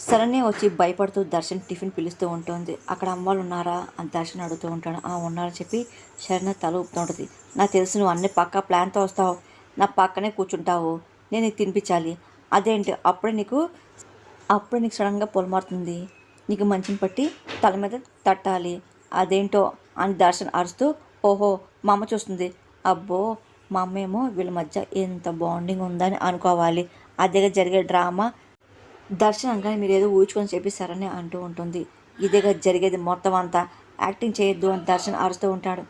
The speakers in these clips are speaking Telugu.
శరణ్య వచ్చి భయపడుతూ దర్శన్ టిఫిన్ పిలుస్తూ ఉంటుంది. అక్కడ అమ్మవాళ్ళు ఉన్నారా అని దర్శన్ అడుగుతూ ఉంటాడు. ఉన్నారని చెప్పి శరణ్య తల ఊపుతుంటుంది. నాకు తెలుసు నువ్వు అన్ని పక్కా ప్లాన్తో వస్తావు, నా పక్కనే కూర్చుంటావు, నేను నీకు తినిపించాలి. అదేంటి అప్పుడే నీకు సడన్గా పొలమారుతుంది, నీకు మంచిని పట్టి తల మీద తట్టాలి, అదేంటో అని దర్శన్ అరుస్తూ, ఓహో మా అమ్మ చూస్తుంది, అబ్బో మా అమ్మేమో వీళ్ళ మధ్య ఎంత బాండింగ్ ఉందని అనుకోవాలి, అదేగా జరిగే డ్రామా. దర్శన్ అనగానే మీరు ఏదో ఊహించుకొని చెప్పిస్తారని అంటూ ఉంటుంది. ఇదేగా జరిగేది మొత్తం అంతా, యాక్టింగ్ చేయొద్దు అని దర్శన్ అరుస్తూ ఉంటాడు.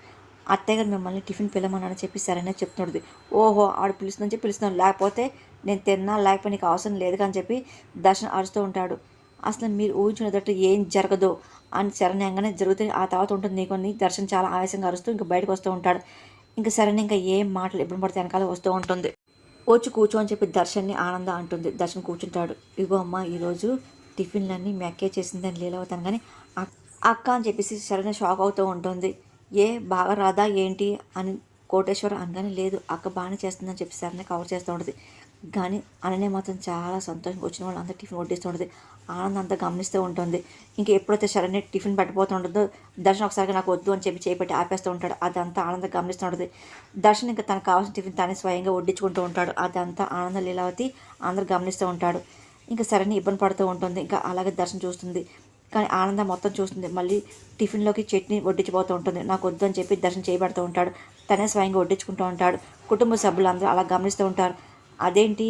అత్తయ్య గారు మిమ్మల్ని టిఫిన్ పిలవమని చెప్పిస్తారని చెప్తున్నాడు. ఓహో ఆడు పిలుస్తుందని చెప్పి పిలుస్తున్నాడు, లేకపోతే నేను తిన్నా లేకపోతే నీకు అవసరం లేదు అని చెప్పి దర్శన్ అరుస్తూ ఉంటాడు. అసలు మీరు ఊహించినట్టు ఏం జరగదు అని శరణ్యంగానే జరుగుతుంది. ఆ తర్వాత ఉంటుంది నీకొని. దర్శన్ చాలా ఆవేశంగా అరుస్తూ ఇంకా బయటకు వస్తూ ఉంటాడు. ఇంకా శరణ్య ఇంకా ఏం మాటలు ఎప్పుడు పడితే వెనకాల వస్తూ ఉంటుంది. వచ్చి కూర్చో అని చెప్పి దర్శన్ని ఆనంద అంటుంది. దర్శన్ కూర్చుంటాడు. ఇగో అమ్మ ఈరోజు టిఫిన్లన్నీ మీ అక్కే చేసిందని లీలవుతాను కానీ అక్క అని చెప్పేసి శరణ్య షాక్ అవుతూ ఉంటుంది. ఏ బాగా రాదా ఏంటి అని కోటేశ్వర అనగానే లేదు అక్క బాగానే చేస్తుందని చెప్పి శరణ్య కవర్ చేస్తూ ఉంటుంది. కానీ అననే మాత్రం చాలా సంతోషంగా వచ్చిన వాళ్ళు అంతా టిఫిన్ వడ్డిస్తూ ఉంటుంది. ఆనందం అంతా గమనిస్తూ ఉంటుంది. ఇంకా ఎప్పుడైతే శరణ్య టిఫిన్ పెట్టబోతూ ఉంటుందో దర్శన్ ఒకసారిగా నాకు వద్దు అని చెప్పి చేపెట్టి ఆపేస్తూ ఉంటాడు. అదంతా ఆనందం గమనిస్తూ ఉంటుంది. దర్శన్ ఇంకా తనకు కావాల్సిన టిఫిన్ తానే స్వయంగా వడ్డించుకుంటూ ఉంటాడు. అదంతా ఆనంద లీలావతి అందరూ గమనిస్తూ ఉంటాడు. ఇంకా శరణ్య ఇబ్బంది పడుతూ ఉంటుంది. ఇంకా అలాగే దర్శన్ చూస్తుంది. కానీ ఆనందం మొత్తం చూస్తుంది. మళ్ళీ టిఫిన్లోకి చట్నీ వడ్డించిపోతూ ఉంటుంది. నాకు వద్దు అని చెప్పి దర్శనం చేయబడుతూ ఉంటాడు. తనే స్వయంగా వడ్డించుకుంటూ ఉంటాడు. కుటుంబ సభ్యులు అందరూ అలా గమనిస్తూ ఉంటారు. అదేంటి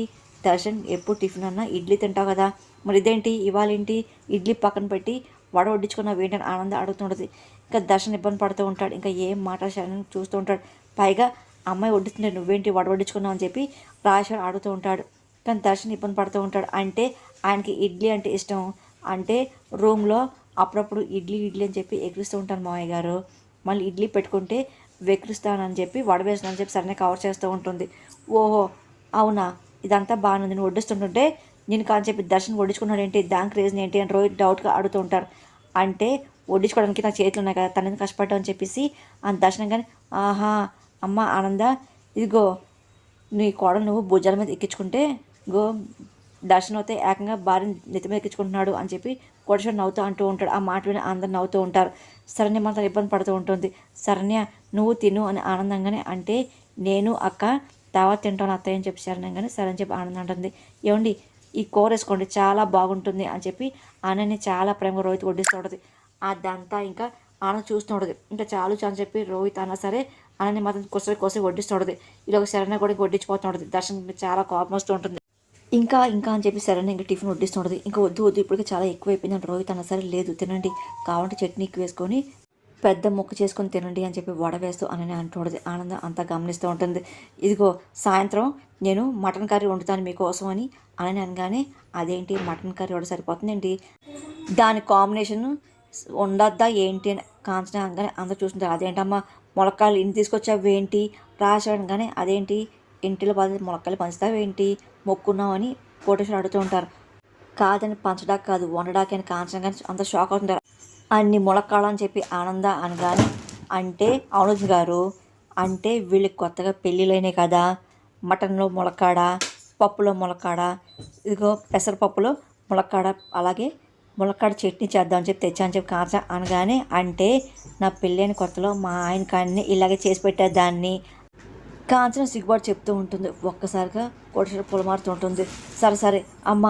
దర్శన్ ఎప్పుడు టిఫిన్ అన్నా ఇడ్లీ తింటావు కదా, మరి ఇదేంటి ఇవాళ ఏంటి ఇడ్లీ పక్కన పెట్టి వడ వడ్డించుకున్నావు ఏంటని ఆనందం అడుగుతుంటుంది. ఇంకా దర్శన్ ఇబ్బంది పడుతూ ఉంటాడు. ఇంకా ఏం మాట్లాడాలని చూస్తూ ఉంటాడు. పైగా అమ్మాయి వడ్డిస్తుంటే నువ్వేంటి వడ వడ్డించుకున్నావు అని చెప్పి రాజేశ్వర్ అడుగుతూ ఉంటాడు. కానీ దర్శన్ ఇబ్బంది పడుతూ ఉంటాడు. అంటే ఆయనకి ఇడ్లీ అంటే ఇష్టం, అంటే రూమ్లో అప్పుడప్పుడు ఇడ్లీ అని చెప్పి ఎగిరిస్తూ ఉంటాను మామయ్య గారు, మళ్ళీ ఇడ్లీ పెట్టుకుంటే వెక్కిరిస్తానని చెప్పి వడవేస్తానని చెప్పి సరైన కవర్ చేస్తూ ఉంటుంది. ఓహో అవునా ఇదంతా బాగుంది, నువ్వు వడ్డిస్తుంటుంటే నేను కాని చెప్పి దర్శనం వడ్డించుకున్నాడు ఏంటి, దానికి రీజన్ ఏంటి అని రోహిత్ డౌట్గా అడుగుతూ ఉంటారు. అంటే వడ్డించుకోవడానికి నా చేతులు ఉన్నాయి కదా, తనని కష్టపడ్డా అని చెప్పేసి ఆ దర్శనం కానీ ఆహా అమ్మ ఆనంద ఇదిగో నీ కోడలు నువ్వు భుజాల మీద ఎక్కించుకుంటే గో దర్శనం అయితే ఏకంగా భార్యని నెత్తి మీద ఎక్కించుకుంటున్నాడు అని చెప్పి కోటేశ్వర్ నవ్వుతూ అంటూ ఉంటాడు. ఆ మాట విని అందరు నవ్వుతూ ఉంటారు. శరణ్య మాత్రం ఇబ్బంది పడుతూ ఉంటుంది. శరణ్య నువ్వు తిను అని ఆనందంగానే అంటే నేను అక్క తర్వాత తింటాను అత్తయ్య అని చెప్పి శరణ్యంగానే సరే అని చెప్పి ఆనందం అంటుంది. ఏమండి ఈ కూర వేసుకోండి చాలా బాగుంటుంది అని చెప్పి ఆనందని చాలా ప్రేమగా రోహిత్ వడ్డిస్తూ ఉంటుంది. అదంతా ఇంకా ఆనంద్ చూస్తూ ఉంటుంది. ఇంకా చాలు అని చెప్పి రోహిత్ అన్నా సరే ఆనందని మాత్రం కోసి వడ్డిస్తూ ఉంటుంది. ఇలా శరణ్య కూడా వడ్డించిపోతూ ఉంటుంది. దర్శనం చాలా కోపం వస్తూ ఉంటుంది. ఇంకా అని చెప్పి సరే ఇంకా టిఫిన్ వడ్డిస్తుంటుంది. ఇంకా వద్దు ఇప్పటికే చాలా ఎక్కువైపోయింది అని రోహిత్ అన్న సరే లేదు తినండి, కావాలంటే చట్నీ వేసుకొని పెద్ద ముక్క చేసుకొని తినండి అని చెప్పి వడ వేస్తూ అని అంటుంటుంది. ఆనందం అంతా గమనిస్తూ ఉంటుంది. ఇదిగో సాయంత్రం నేను మటన్ కర్రీ వండుతాను మీకోసం అని అనగానే అదేంటి మటన్ కర్రీ వడ సరిపోతుందేంటి, దాని కాంబినేషన్ ఉండద్దా ఏంటి అని కాంచన అనగానే అందరూ చూస్తుంటారు. అదేంటమ్మా ములక్కాయలు ఇంటి తీసుకొచ్చావు ఏంటి రాశాడనగానే అదేంటి ఇంటిలో బాధ ములక్కాయలు పంచుతావేంటి మొక్కున్నావు అని కోటేశ్వరు అడుగుతూ ఉంటారు. కాదని పంచడానికి కాదు వండడానికి అని కాంచన కానీ అంత షాక్ అవుతుంటారు. అన్ని ములక్కాడ అని చెప్పి ఆనంద అనగానే అంటే అవును గారు అంటే వీళ్ళకి కొత్తగా పెళ్ళిళ్ళైనాయి కదా, మటన్లో ములక్కాడ, పప్పులో ములక్కాడ, ఇదిగో పెసరపప్పులో ములక్కాడ, అలాగే ములక్కాడ చట్నీ చేద్దామని చెప్పి తెచ్చామని చెప్పి కాంచ అనగానే అంటే నా పెళ్ళైన కొత్తలో మా ఆయన కానీ ఇలాగే చేసి పెట్టేదాన్ని కాంచన సిగ్గుబాటు చెప్తూ ఉంటుంది. ఒక్కసారిగా కోటేశ్వర పొలమారుతూ ఉంటుంది. సరే అమ్మ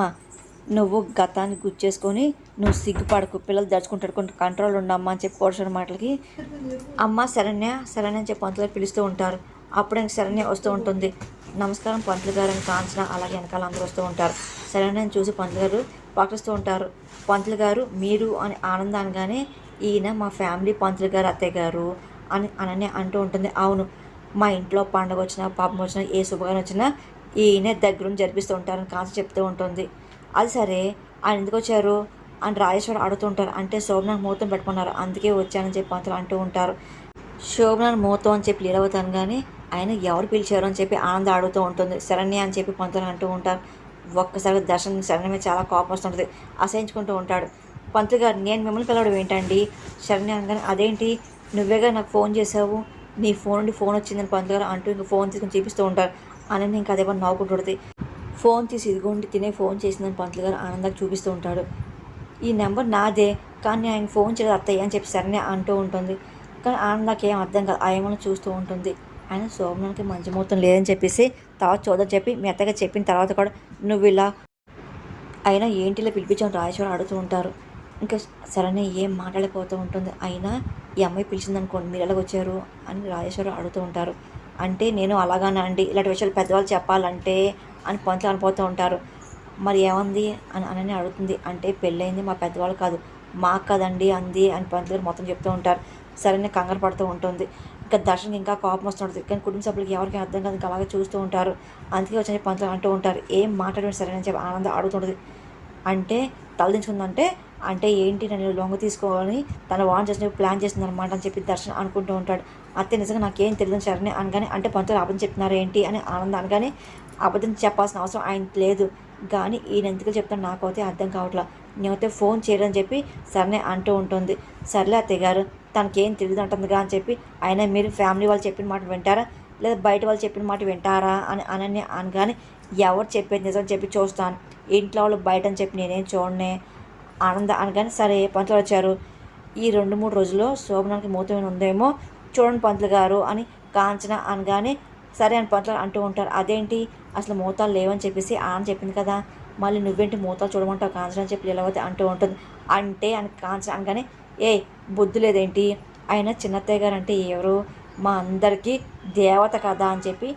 నువ్వు గతాన్ని గుర్చేసుకొని నువ్వు సిగ్గుపడకు, పిల్లలు దడుచుకుంటాడు కొంచెం కంట్రోల్ ఉండమ్మా అని చెప్పి కోటేశ్వర మాటలకి అమ్మ శరణ్య అని చెప్పి పంతులు గారు పిలుస్తూ ఉంటారు. అప్పుడే శరణ్య వస్తూ ఉంటుంది. నమస్కారం పంతులు గారు అని కాంచన అలాగే వెనకాల అందరూ వస్తూ ఉంటారు. శరణ్యని చూసి పంతులు గారు పాటిస్తూ ఉంటారు. పంతులు గారు మీరు అని ఆనందం అనగానే ఈయన మా ఫ్యామిలీ పంతులు గారు అత్తయ్య గారు అని అననే అంటూ ఉంటుంది. అవును మా ఇంట్లో పండుగ వచ్చినా పాపం వచ్చినా ఏ శుభకార్యం వచ్చినా ఈయన దగ్గరుండి జరిపిస్తూ ఉంటారని కాంచన చెప్తూ ఉంటుంది. అది సరే ఆయన ఎందుకు వచ్చారు అని రాజేశ్వరి అడుగుతూ ఉంటారు. అంటే శోభనాథ్ ముహూర్తం పెట్టుకున్నారు అందుకే వచ్చానని చెప్పి పంతులు అంటూ ఉంటారు. శోభనాథ్ ముహూర్తం అని చెప్పి లీలవుతాను కానీ ఆయన ఎవరు పిలిచారు అని చెప్పి ఆనంద అడుగుతూ ఉంటుంది. శరణ్య అని చెప్పి పంతులు అంటూ ఉంటారు. ఒక్కసారిగా దర్శనం శరణ్య మీద చాలా కోపం వస్తుంటుంది. అసహించుకుంటూ ఉంటాడు. పంతులు గారు నేను మిమ్మల్ని పిలవడం ఏంటండి శరణ్య అనగానే అదేంటి నువ్వేగా నాకు ఫోన్ చేసావు, నీ ఫోన్ నుండి ఫోన్ వచ్చిందని పంతులు గారు అంటూ ఇంకా ఫోన్ తీసుకుని చూపిస్తూ ఉంటారు. అని ఇంకా అదే పని నవ్వుకుంటుంది. ఫోన్ తీసి ఇదిగోండి తినే ఫోన్ చేసిందని పంతులు గారు ఆనందానికి చూపిస్తూ ఉంటాడు. ఈ నెంబర్ నాదే, కానీ ఆయన ఫోన్ చేయలేదు అత్తయ్య అని చెప్పి సరేనే అంటూ ఉంటుంది. కానీ ఆనందానికి ఏం అర్థం కాదు. ఆయమ్మను చూస్తూ ఉంటుంది. ఆయన శోభనానికి మంచి ముహూర్తం లేదని చెప్పేసి తర్వాత చూద్దని చెప్పి మీ అత్తగా చెప్పిన తర్వాత కూడా నువ్వు ఇలా అయినా ఏంటి ఇలా పిలిపించామని రాజేశ్వరం అడుగుతూ ఉంటారు. ఇంకా సరేనే ఏం మాట్లాడిపోతూ ఉంటుంది. అయినా ఈ అమ్మాయి పిలిచిందనుకోండి మీరు ఎలాగ వచ్చారు అని రాజేశ్వరం అడుగుతూ ఉంటారు. అంటే నేను అలాగానా అండి, ఇలాంటి విషయాలు పెద్దవాళ్ళు చెప్పాలంటే అని పంతులు అనిపోతూ ఉంటారు. మరి ఏమంది అని అనని అడుగుతుంది. అంటే పెళ్ళయింది మా పెద్దవాళ్ళు కాదు మాకు కదండి అంది అని పంతులు గారు మొత్తం చెప్తూ ఉంటారు. సరేనే కంగారు పడుతూ ఉంటుంది. ఇంకా దర్శనం ఇంకా కోపం వస్తుంటుంది. కానీ కుటుంబ సభ్యులకి ఎవరికి అర్థం కాదు, ఇంకా అలాగే చూస్తూ ఉంటారు. అందుకే వచ్చి పంతులు అంటూ ఉంటారు. ఏం మాట్లాడమని సరేనని చెప్పి ఆనందం అడుగుతుంటుంది. అంటే తలదించుకుందంటే అంటే ఏంటి నన్ను లొంగ తీసుకోవాలని తన వాన్ చేసిన ప్లాన్ చేసింది అనమాట అని చెప్పి దర్శనం అనుకుంటూ ఉంటాడు. అత్తే నిజంగా నాకేం తెలియదు సరే అనగానే అంటే పంతులు అబద్ధం చెప్తున్నారు ఏంటి అని ఆనందం అనగానే అబద్ధం చెప్పాల్సిన అవసరం ఆయనకి లేదు, కానీ ఈయన ఎందుకు చెప్తాను నాకైతే అర్థం కావట్లా, నేనైతే ఫోన్ చేయడని చెప్పి సరేనే అంటూ ఉంటుంది. సర్లే అత్తయ్య గారు తనకేం తెలియదు అంటుందిగా అని చెప్పి అయినా మీరు ఫ్యామిలీ వాళ్ళు చెప్పిన మాట వింటారా లేదా బయట వాళ్ళు చెప్పిన మాట వింటారా అని అనగానే ఎవరు చెప్పేది నిజం చెప్పి చూస్తాను, ఇంట్లో వాళ్ళు బయట అని చెప్పి నేనేం చూడనే ఆనంద అనగానే సరే పంతులు వచ్చారు, ఈ 2-3 రోజుల్లో శోభనానికి ముహూర్తం ఉందేమో చూడండి పంతులు గారు అని కాంచన అనగానే సరే అని పంతులు అంటూ ఉంటారు. అదేంటి అసలు ముహూర్తాలు లేవని చెప్పేసి ఆనంద చెప్పింది కదా, మళ్ళీ నువ్వేంటి ముహూర్తాలు చూడమంటావు కాంచన అని చెప్పి లీలావతి అంటూ ఉంటుంది. అంటే అని కాంచన అనగానే ఏ బుద్ధి లేదేంటి, ఆయన చిన్నత్తయ్య గారు అంటే ఎవరు మా అందరికీ దేవత కదా అని చెప్పి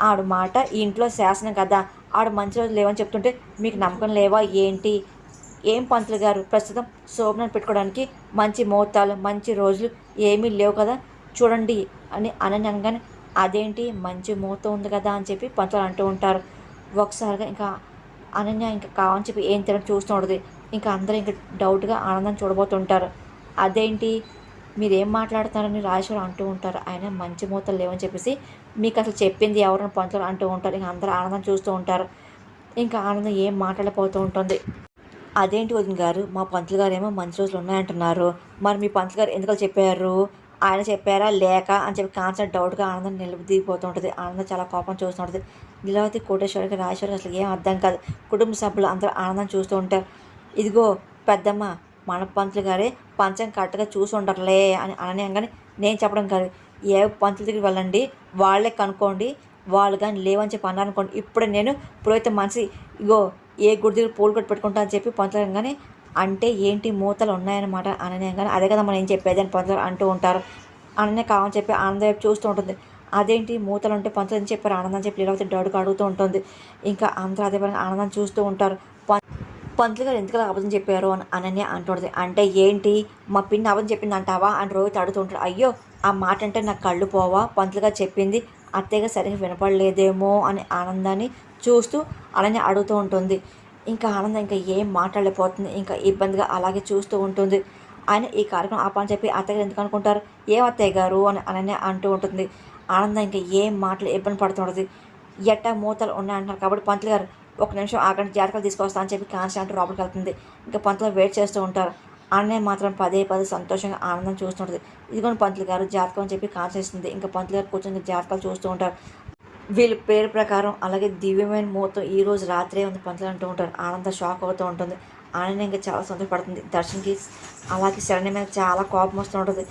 ఆడు మాట ఈ ఇంట్లో శాసనం కదా, ఆడు మంచి రోజులు లేవని చెప్తుంటే మీకు నమ్మకం లేవా ఏంటి, ఏం పంతులు గారు ప్రస్తుతం శోభనాన్ని పెట్టుకోవడానికి మంచి ముహూర్తాలు మంచి రోజులు ఏమీ లేవు కదా చూడండి అని అనగానే అదేంటి మంచి ముహూర్తం ఉంది కదా అని చెప్పి పంతులు అంటూ ఉంటారు. ఒకసారిగా ఇంకా అనన్య ఇంకా కావని చెప్పి ఏం తినడం చూస్తూ ఉంటుంది. ఇంకా అందరూ ఇంకా డౌట్గా ఆనందం చూడబోతుంటారు. అదేంటి మీరేం మాట్లాడుతారని రాజేశ్వరం అంటూ ఉంటారు. ఆయన మంచి ముహూర్తాలు లేవని చెప్పేసి మీకు అసలు చెప్పింది ఎవరైనా పంతులు అంటూ ఉంటారు. ఇంకా అందరూ ఆనందం చూస్తూ ఉంటారు. ఇంకా ఆనందం ఏం మాట్లాడిపోతూ ఉంటుంది. అదేంటి వదిన గారు మా పంతులు గారు ఏమో మంచి రోజులు ఉన్నాయంటున్నారు, మరి మీ పంతులు గారు ఎందుకు చెప్పారు, ఆయన చెప్పారా లేక అని చెప్పి కాన్సెప్ట్ డౌట్గా ఆనందం నిలబడిపోతూ ఉంటుంది. ఆనందం చాలా కోపం చూస్తుంటుంది. లీలావతి కోటేశ్వరికి రాజేశ్వరికి అసలు ఏం అర్థం కాదు. కుటుంబ సభ్యులు అందరూ ఆనందం చూస్తూ ఉంటారు. ఇదిగో పెద్దమ్మ మన పంతులు గారే పంచం కరెక్ట్గా చూసి ఉండరులే అని అనగానే నేను చెప్పడం కాదు, ఏ పంతుల దగ్గరికి వెళ్ళండి వాళ్ళే కనుక్కోండి, వాళ్ళు కానీ లేవని చెప్పి అన్నారనుకోండి ఇప్పుడే నేను పురోహిత మనిషి ఇగో ఏ గుడి దగ్గర పూలు కట్టి పెట్టుకుంటా అని చెప్పి పంతులు అనగానే అంటే ఏంటి మూతలు ఉన్నాయన్నమాట అనగానే అదే కదా మనం ఏం చెప్పేది అని పంతులు అంటూ ఉంటారు. అననే కావని చెప్పి ఆనందం వైపు చూస్తూ ఉంటుంది. అదేంటి మూతలు ఉంటే పంతులు అని చెప్పారు ఆనందం అని చెప్పి లీలావతి డౌట్గా అడుగుతూ ఉంటుంది. ఇంకా అందరూ అదే పరంగా ఆనందం చూస్తూ ఉంటారు. పంతులు గారు ఎందుకు అబద్ధం చెప్పారు అని అనన్య అంటుంది. అంటే ఏంటి మా పిన్ని అబద్ధం చెప్పింది అంటావా అని రోహిత్ అడుగుతుంటాడు. అయ్యో ఆ మాట అంటే నాకు కళ్ళు పోవా, పంతులు గారు చెప్పింది అత్తయ్యగా సరిగ్గా వినపడలేదేమో అని ఆనందాన్ని చూస్తూ అనన్య అడుగుతూ ఉంటుంది. ఇంకా ఆనందం ఇంకా ఏం మాట్లాడలేకపోతుంది. ఇంకా ఇబ్బందిగా అలాగే చూస్తూ ఉంటుంది. ఆయన ఈ కార్యక్రమం ఆపని చెప్పి అత్తయ్య ఎందుకు అనుకుంటారు, ఏం అత్తయ్య గారు అని అనన్య అంటూ ఉంటుంది. ఆనందం ఇంకా ఏం మాటలు ఇబ్బంది పడుతుంటుంది. ఎట్టా మూతలు ఉన్నాయంటున్నారు కాబట్టి పంతులు గారు ఒక నిమిషం ఆగండి జాతకాలు తీసుకొస్తా అని చెప్పి కాన్స్టాంట్ లోపలికి వెళ్తుంది. ఇంకా పంతులు వెయిట్ చేస్తూ ఉంటారు. అన్నయ్య మాత్రం పదే సంతోషంగా ఆనందం చూస్తుంటుంది. ఇదిగోని పంతులు గారు జాతకం అని చెప్పి కాన్సేస్తుంది. ఇంకా పంతులు గారు కూర్చొని జాతకాలు చూస్తూ ఉంటారు. వీళ్ళ పేరు ప్రకారం అలాగే దివ్యమైన ముహూర్తం ఈ రోజు రాత్రే ఉంది పంతులు అంటూ ఉంటారు. ఆనందం షాక్ అవుతూ ఉంటుంది. అనన్య ఇంకా చాలా సంతోషపడుతుంది. దర్శన్కి అలాగే శరణ్య మీద చాలా కోపం వస్తూ ఉంటుంది.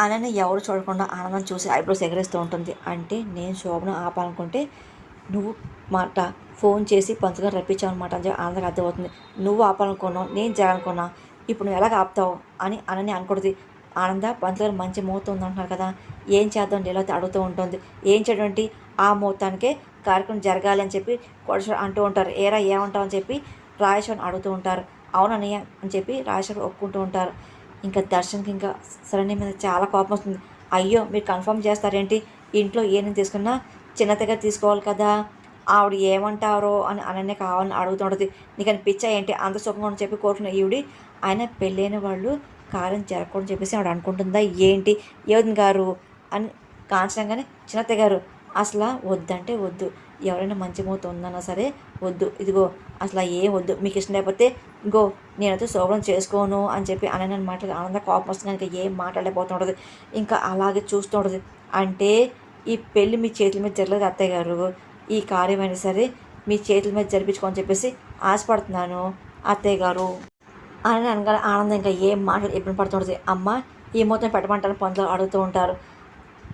అనన్య ఎవరు చూడకుండా ఆనందం చూసి ఐబ్రోస్ ఎగరేస్తూ ఉంటుంది. అంటే నేను శోభను ఆపాలనుకుంటే నువ్వు మాట ఫోన్ చేసి పంతులు గారు రప్పించావు అనమాట అని చెప్పి ఆనందం అర్థమవుతుంది. నువ్వు ఆపాలనుకున్నావు నేను జరగనుకున్నా, ఇప్పుడు నువ్వు ఎలాగ ఆపుతావు అని అనని అనుకుంటుంది. ఆనంద పంతులు గారు మంచి ముహూర్తం ఉందంటున్నారు కదా ఏం చేద్దాం లీలావతి అడుగుతూ ఉంటుంది. ఏం చేయడం ఆ ముహూర్తానికే కార్యక్రమం జరగాలి అని చెప్పి కోటేశ్వరం అంటూ ఉంటారు. ఏరా ఏమంటావు అని చెప్పి రాజేశ్వరిని అడుగుతూ ఉంటారు. అవునన్నయ్య అని చెప్పి రాజేశ్వరి ఒప్పుకుంటూ ఉంటారు. ఇంకా దర్శన్కి ఇంకా శరణ్య మీద చాలా కోపం వస్తుంది. అయ్యో మీరు కన్ఫర్మ్ చేస్తారేంటి, ఇంట్లో ఏమేమి తీసుకున్నా చిన్నతగా తీసుకోవాలి కదా, ఆవిడ ఏమంటారో అని అనన్య కావాలని అడుగుతుంటుంది. నీకు అని పిచ్చా ఏంటి అంత సుఖంగా అని చెప్పి కోరుకున్న ఈవిడి ఆయన పెళ్ళైన వాళ్ళు కార్యం జరగకూడదని చెప్పేసి ఆవిడ అనుకుంటుందా ఏంటి యోధన్ గారు అని కాంచడంగానే చిన్నత్తయ్య గారు అసలు వద్దంటే వద్దు, ఎవరైనా మంచి ముహూర్తం ఉందన్నా సరే వద్దు, ఇదిగో అసలు ఏం వద్దు, మీకు ఇష్టం లేకపోతే ఇంకో నేనైతే శోభనం చేసుకోను అని చెప్పి అనని మాటలు ఆనంద కోపం వస్తుంది. ఇంకా ఏం మాట్లాడలేకపోతుంటుంది. ఇంకా అలాగే చూస్తూ ఉంటుంది. అంటే ఈ పెళ్ళి మీ చేతుల మీద జరగలేదు అత్తయ్య గారు, ఈ కార్యమైనా సరే మీ చేతుల మీద జరిపించుకోని చెప్పేసి ఆశపడుతున్నాను అత్తయ్య గారు అని అనగానే ఆనందం ఇంకా ఏం మాటలు ఇబ్బంది పడుతుంటుంది. అమ్మ ఈ మొత్తం పెట్టమంటారు పంతులు అడుగుతూ ఉంటారు.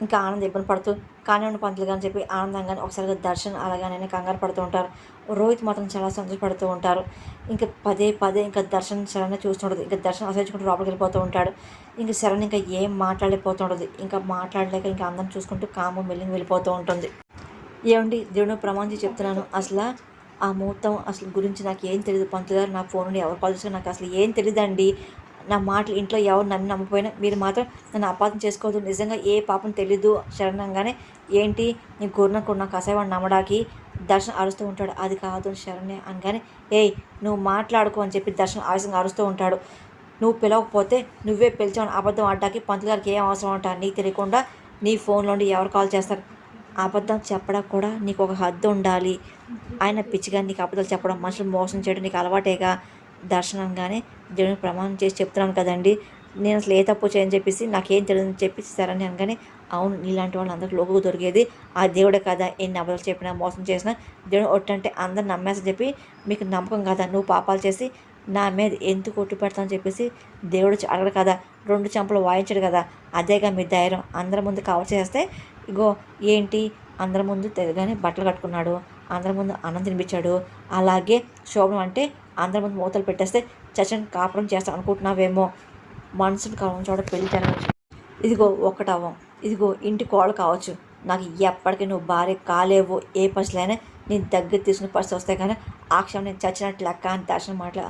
ఇంకా ఆనందం ఇబ్బంది పడుతూ కానివ్వండి పంతులు గారు అని చెప్పి ఆనందంగానే ఒకసారిగా దర్శన్ అలాగానే కంగారు పడుతూ ఉంటారు. రోహిత్ మాత్రం చాలా సంతోషపడుతూ ఉంటారు. ఇంకా పదే పదే ఇంకా దర్శన్ శరణ్ చూస్తుంటుంది. ఇంకా దర్శన్ అసహించుకుంటూ లోపలికి వెళ్ళిపోతూ ఉంటాడు. ఇంకా శరణ్ ఇంకా ఏం మాట్లాడలేకపోతుంటుంది. ఇంకా మాట్లాడలేక ఇంకా అందరం చూసుకుంటూ కాము మెల్లింగ్ వెళ్ళిపోతూ ఉంటుంది. ఏమండి దేవుడు ప్రమాణించి చెప్తున్నాను, అసలు ఆ ముహూర్తం అసలు గురించి నాకు ఏం తెలియదు పంతులు గారు. నా ఫోన్ నుండి ఎవరు కాల్ చేసినా నాకు అసలు ఏం తెలియదండి. నా మాటలు ఇంట్లో ఎవరు నన్ను నమ్మపోయినా మీరు మాత్రం నన్ను అపార్థం చేసుకోవద్దు. నిజంగా ఏ పాపం తెలీదు శరణంగానే ఏంటి నీ నాకు కసాయవాడిని నమ్మడానికి దర్శనం అరుస్తూ ఉంటాడు. అది కాదు శరణ్య అనగానే ఏయ్ నువ్వు మాట్లాడుకో అని చెప్పి దర్శనం ఆవేశంగా అరుస్తూ ఉంటాడు. నువ్వు పిలవకపోతే నువ్వే పిలిచావని అబద్ధం ఆడడానికి పంతులు గారికి ఏం అవసరం అంటారు? నీకు తెలియకుండా నీ ఫోన్లోండి ఎవరు కాల్ చేస్తారు? అబద్ధం చెప్పడం కూడా నీకు ఒక హద్దు ఉండాలి. ఆయన పిచ్చిగా నీకు అబద్ధాలు చెప్పడం, మనుషులు మోసం చేయడం నీకు అలవాటేగా. దర్శనంగానే దేవునికి ప్రమాణం చేసి చెప్తున్నాను కదండి, నేను అసలు ఏ తప్పు చేయని చెప్పేసి నాకేం తెలియదని చెప్పేసి సరని అనగానే అవును నీలాంటి వాళ్ళు అందరికి లోకు దొరికేది ఆ దేవుడే కదా. ఎన్ని అబద్ధాలు చెప్పినా మోసం చేసినా దేవుడు ఒట్టంటే అందరు నమ్మేసని చెప్పి మీకు నమ్మకం కదా. నువ్వు పాపాలు చేసి నా మీద ఎందుకు కొట్టు పెడతానని చెప్పేసి దేవుడు అడగడు కదా, 2 చెంపలు వాయించాడు కదా. అదేగా మీ ధైర్యం. అందరి ముందు కవర్ చేస్తే ఇగో ఏంటి అందరి ముందు తెగగానే బట్టలు కట్టుకున్నాడు, అందరి ముందు అన్నం తినిపించాడు. అలాగే శోభనం అంటే అందరి ముందు మూతలు పెట్టేస్తే చచ్చని కాపురం చేస్తాను అనుకుంటున్నావేమో. మనసును కావడం చోట పెళ్లి జరగచ్చు. ఇదిగో ఒక్కటవ్వం, ఇదిగో ఇంటి కోళ్ళు కావచ్చు, నాకు ఎప్పటికీ నువ్వు భార్య కాలేవు. ఏ పరిస్థితులైనా నేను దగ్గర తీసుకునే పరిస్థితి వస్తాయి కానీ ఆ క్షణం నేను చచ్చినట్టు లెక్క అని దర్శనం మాటలు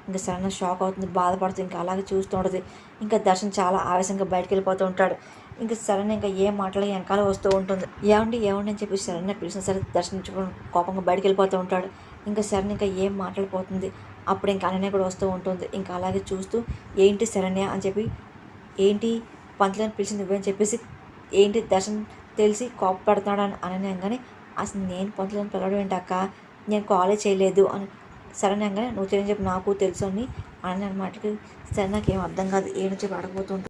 ఇంకా సడన్గా షాక్ అవుతుంది, బాధపడుతుంది. ఇంకా అలాగే చూస్తూ ఉంటుంది. ఇంకా దర్శనం చాలా ఆవేశంగా బయటకు వెళ్ళిపోతూ ఉంటాడు. ఇంకా సడన్ ఇంకా ఏం మాటలు వెనకాల వస్తూ ఉంటుంది. ఏమండి అని చెప్పి సడన్గా పిలిచిన సరే దర్శించుకుని కోపంగా బయటకు వెళ్ళిపోతూ ఉంటాడు. ఇంకా శరణ్ ఇంకా ఏం మాట్లాడిపోతుంది. అప్పుడు ఇంకా అనన్య కూడా వస్తూ ఉంటుంది. ఇంకా అలాగే చూస్తూ ఏంటి శరణ్య అని చెప్పి ఏంటి పంతులని పిలిచింది నువ్వే అని చెప్పేసి ఏంటి దర్శనం తెలిసి కోపపడుతున్నాడు అని అనగానే అసలు నేను పంతులను పిలవడం ఏంటి అక్క, నేను కాలేజ్ చేయలేదు అని శరణ్యంగానే నువ్వు తెలియని చెప్పి నాకు తెలుసు అని అనని మాటకి సరే నాకేం అర్థం కాదు ఏమని చెప్పి అడగబోతుంటాను.